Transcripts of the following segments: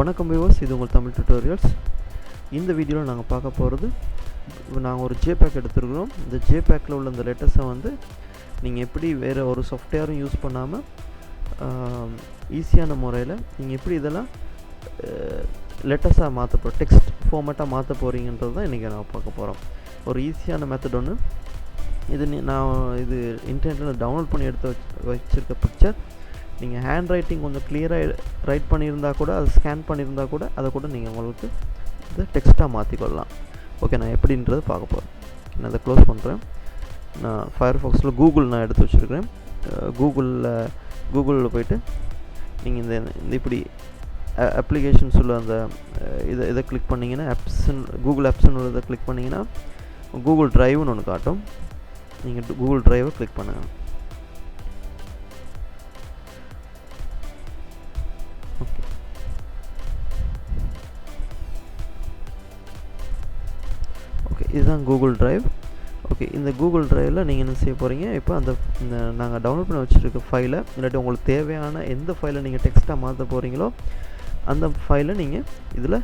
வணக்கம் வியூவர்ஸ், இது உங்கள் தமிழ் டியூட்டோரியல்ஸ். இந்த வீடியோவில் நாங்கள் பார்க்க போகிறது, நாங்கள் ஒரு ஜேபேக் எடுத்துருக்கிறோம். இந்த ஜேபேக்கில் உள்ள இந்த லெட்டர்ஸை வந்து நீங்கள் எப்படி வேறு ஒரு சாஃப்ட்வேரும் யூஸ் பண்ணாமல் ஈஸியான முறையில் நீங்கள் எப்படி இதெல்லாம் லெட்டர்ஸாக மாற்ற போகிறோம், டெக்ஸ்ட் ஃபார்மேட்டாக மாற்ற போகிறீங்கன்றது தான் இன்றைக்கி நான் பார்க்க போகிறோம். ஒரு ஈஸியான மெத்தட் ஒன்று இது. நான் இது இன்டர்நெட்டில் டவுன்லோட் பண்ணி எடுத்து வச்சுருக்க பிக்சர். நீங்கள் ஹேண்ட் ரைட்டிங் கொஞ்சம் கிளியராக ரைட் பண்ணியிருந்தால் கூட, அதை ஸ்கேன் பண்ணியிருந்தால் கூட, அதை கூட நீங்கள் உங்களுக்கு இதை டெக்ஸ்ட்டாக மாற்றிக்கொள்ளலாம். ஓகே, நான் எப்படின்றது பார்க்க போகிறேன். நான் அதை க்ளோஸ் பண்ணுறேன். நான் ஃபயர்ஃபாக்ஸில் கூகுள் நான் எடுத்து வச்சுருக்கிறேன். கூகுளில் போய்ட்டு நீங்கள் இந்த இப்படி அப்ளிகேஷன்ஸ் உள்ள அந்த இதை கிளிக் பண்ணிங்கன்னா, கூகுள் ஆப்ஸ்ன்னு இதை கிளிக் பண்ணிங்கன்னா கூகுள் ட்ரைவ்னு ஒன்று காட்டும். நீங்கள் கூகுள் ட்ரைவை கிளிக் பண்ணுங்கள். ஓகே, இதுதான் கூகுள் ட்ரைவ். ஓகே, இந்த கூகுள் ட்ரைவில் நீங்கள் என்ன செய்ய போகிறீங்க, இப்போ இந்த நாங்கள் டவுன்லோட் பண்ணி வச்சுருக்க ஃபைலை, இல்லாட்டி உங்களுக்கு தேவையான எந்த ஃபைலை நீங்கள் டெக்ஸ்ட்டாக மாற்ற போகிறீங்களோ அந்த ஃபைலை நீங்கள் இதில்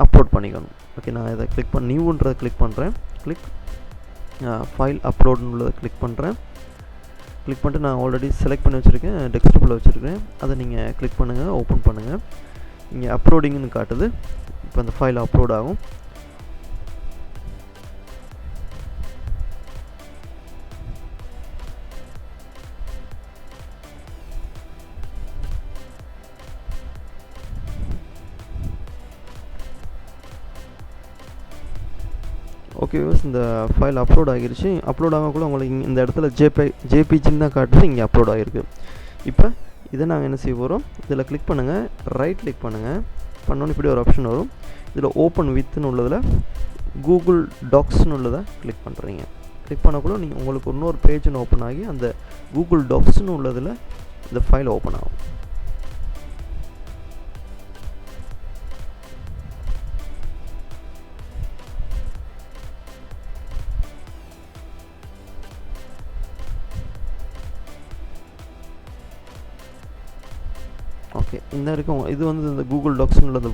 அப்லோட் பண்ணிக்கணும். ஓகே, நான் இதை கிளிக் பண்ணி நியூன்றதை கிளிக் பண்ணுறேன். ஃபைல் அப்லோடுன்னு உள்ளதை கிளிக் பண்ணுறேன். கிளிக் பண்ணிட்டு நான் ஆல்ரெடி செலக்ட் பண்ணி வச்சுருக்கேன், டெஸ்க்டாப்பில் வச்சுருக்கேன். அதை நீங்கள் கிளிக் பண்ணுங்கள், ஓப்பன் பண்ணுங்கள். இங்கே அப்லோடிங்னு காட்டுது. இப்போ அந்த ஃபைல் அப்லோட் ஆகும். ஓகே வியூவர்ஸ், இந்த ஃபைல் அப்லோட் ஆகிருச்சு. அப்லோட் ஆகக்குள்ள உங்களுக்கு இந்த இடத்துல ஜேபிஜின்னு தான் காட்டுது, இங்கே அப்லோட் ஆகிருக்கு. இப்போ இதை நாங்கள் என்ன செய்ய போகிறோம், இதில் கிளிக் பண்ணுங்கள், ரைட் கிளிக் பண்ணுங்கள். பண்ணோன்னு இப்படி ஒரு ஆப்ஷன் வரும். இதில் ஓப்பன் வித்னு உள்ளதில் கூகுள் டாக்ஸ்னு உள்ளதை கிளிக் பண்ணுறீங்க. கிளிக் பண்ணக்குள்ள நீங்கள் உங்களுக்கு இன்னொரு பேஜ்னு ஓப்பன் ஆகி அந்த கூகுள் டாக்ஸ்னு உள்ளதில் இந்த ஃபைல் ஓப்பன் ஆகும். ஓகே, இந்த இருக்கும். இது வந்து இந்த கூகுள் டாக்ஸ்னு உள்ளது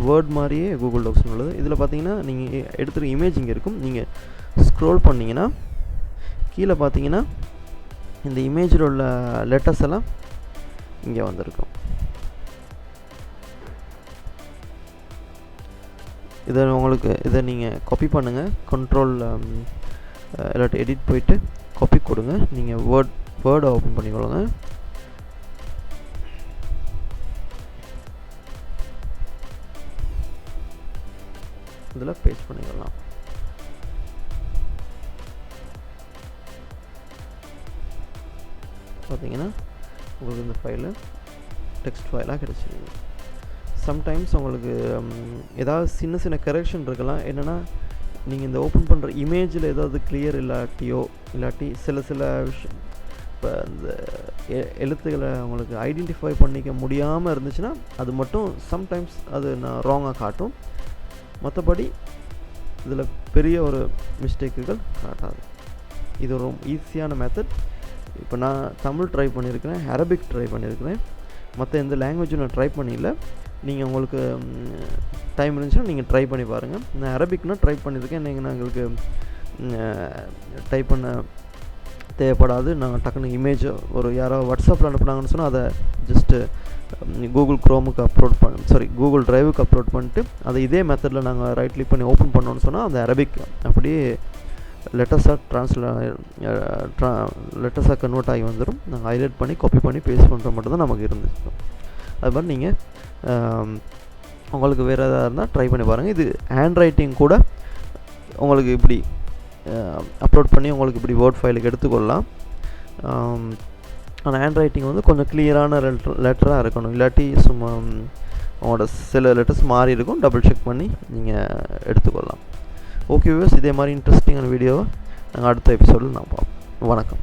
வேர்ட் மாதிரியே கூகுள் டாக்ஸ்னு உள்ளது. இதில் பார்த்தீங்கன்னா நீங்கள் எடுத்துகிற இமேஜ் இங்கே இருக்கும். நீங்கள் ஸ்க்ரோல் பண்ணிங்கன்னா கீழே பார்த்தீங்கன்னா இந்த இமேஜில் உள்ள லெட்டர்ஸ் எல்லாம் இங்கே வந்திருக்கும். இதை நீங்கள் காப்பி பண்ணுங்கள். கண்ட்ரோல் இல்லாட்டி எடிட் போயிட்டு காப்பி கொடுங்க. நீங்கள் வேர்டை ஓப்பன் பண்ணிக்கொள்ளுங்க. இதில் பேஸ்ட் பண்ணிக்கலாம். பார்த்தீங்கன்னா உங்களுக்கு இந்த ஃபைலு டெக்ஸ்ட் ஃபைலாக கிடச்சிருக்கு. சம்டைம்ஸ் உங்களுக்கு ஏதாவது சின்ன சின்ன கரெக்ஷன் இருக்கலாம். என்னென்னா, நீங்கள் இந்த ஓப்பன் பண்ணுற இமேஜில் ஏதாவது கிளியர் இல்லாட்டி சில விஷயம், இப்போ இந்த எழுத்துக்களை உங்களுக்கு ஐடென்டிஃபை பண்ணிக்க முடியாமல் இருந்துச்சுன்னா அது மட்டும் சம்டைம்ஸ் அது நான் ராங்காக காட்டும். மற்றபடி இதில் பெரிய ஒரு மிஸ்டேக்குகள் காட்டாது. இது ஒரு ஈஸியான மெத்தட். இப்போ நான் தமிழ் ட்ரை பண்ணியிருக்கிறேன், அரபிக் ட்ரை பண்ணியிருக்கிறேன், மற்ற எந்த லாங்குவேஜும் நான் ட்ரை பண்ணிடல. நீங்கள் உங்களுக்கு டைம் இருந்துச்சுன்னா நீங்கள் ட்ரை பண்ணி பாருங்கள். நான் அரபிக்னால் ட்ரை பண்ணியிருக்கேன். நீங்கள் எங்களுக்கு டைப் பண்ண தேவைப்படாது. நாங்கள் டக்குன்னு இமேஜ் யாராவது வாட்ஸ்அப்பில் அனுப்புனாங்கன்னு சொன்னால் அதை ஜஸ்ட்டு கூகுள் கூகுள் ட்ரைவுக்கு அப்லோட் பண்ணிட்டு அதை இதே மெத்தடில் நாங்கள் ரைட் கிளிக் பண்ணி ஓப்பன் பண்ணோன்னு சொன்னால் அந்த அரபிக் அப்படியே லெட்டர்ஸாக லெட்டர்ஸாக கன்வெர்ட் ஆகி வந்துடும். நாங்கள் ஹைலைட் பண்ணி காப்பி பண்ணி பேஸ்ட் பண்ணுற மட்டும் தான் நமக்கு இருந்துச்சு. அது மாதிரி நீங்கள் உங்களுக்கு வேறு எதாவது இருந்தால் ட்ரை பண்ணி பாருங்கள். இது ஹேண்ட் ரைட்டிங் கூட உங்களுக்கு இப்படி அப்லோட் பண்ணி உங்களுக்கு இப்படி வேர்ட் ஃபைலுக்கு எடுத்துக்கொள்ளலாம். ஆனால் ஹேண்ட் ரைட்டிங் வந்து கொஞ்சம் கிளியரான லெட்டராக இருக்கணும். இல்லாட்டி சும்மா உங்களோட சில லெட்டர்ஸ் மாறி இருக்கும். டபுள் செக் பண்ணி நீங்கள் எடுத்துக்கொள்ளலாம். ஓகே வியூவர்ஸ், இதே மாதிரி இன்ட்ரெஸ்டிங்கான வீடியோவை நாங்கள் அடுத்த எபிசோடில் நான் பார்ப்போம். வணக்கம்.